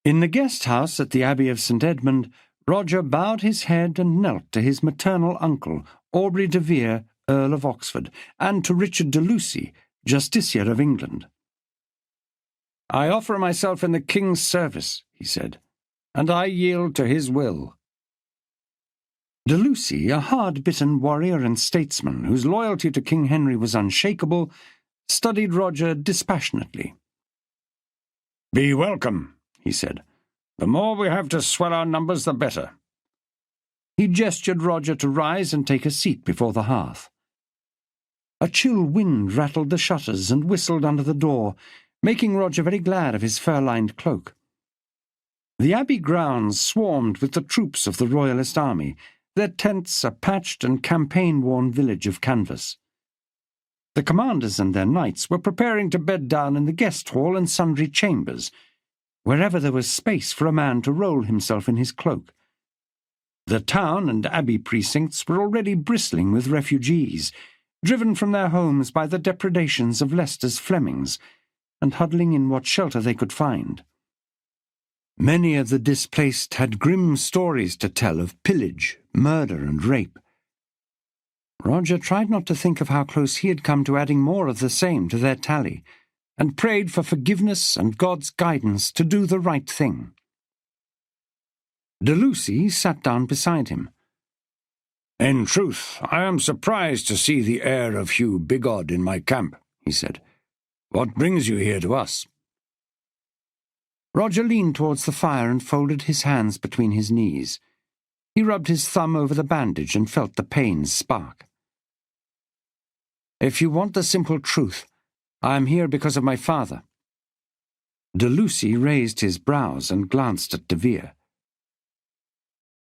In the guest house at the Abbey of St. Edmund, Roger bowed his head and knelt to his maternal uncle, Aubrey de Vere, Earl of Oxford, and to Richard de Lucy, Justiciar of England. "I offer myself in the King's service," he said, "and I yield to his will." De Lucy, a hard-bitten warrior and statesman whose loyalty to King Henry was unshakable, studied Roger dispassionately. "Be welcome," he said. "The more we have to swell our numbers, the better." He gestured Roger to rise and take a seat before the hearth. A chill wind rattled the shutters and whistled under the door, making Roger very glad of his fur-lined cloak. The abbey grounds swarmed with the troops of the Royalist army, their tents a patched and campaign-worn village of canvas. The commanders and their knights were preparing to bed down in the guest hall and sundry chambers, wherever there was space for a man to roll himself in his cloak. The town and abbey precincts were already bristling with refugees, driven from their homes by the depredations of Leicester's Flemings, and huddling in what shelter they could find. Many of the displaced had grim stories to tell of pillage, murder, and rape. Roger tried not to think of how close he had come to adding more of the same to their tally, and prayed for forgiveness and God's guidance to do the right thing. De Lucy sat down beside him. "In truth, I am surprised to see the heir of Hugh Bigod in my camp," he said. "What brings you here to us?" Roger leaned towards the fire and folded his hands between his knees. He rubbed his thumb over the bandage and felt the pains spark. "If you want the simple truth, I am here because of my father." De Lucy raised his brows and glanced at de Vere.